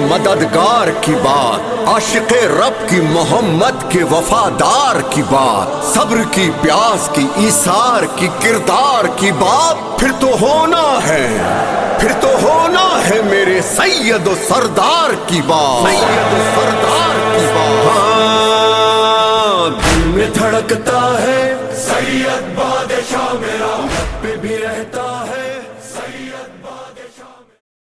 مددگار کی بات، عاشق رب کی محمد کے وفادار کی بات، صبر کی پیاس کی ایثار کی کردار کی بات، پھر تو ہونا ہے، پھر تو ہونا ہے میرے سید و سردار کی بات، سید و سردار کی بات۔ ہاں دل میں دھڑکتا ہے سید بادشاہ میرا،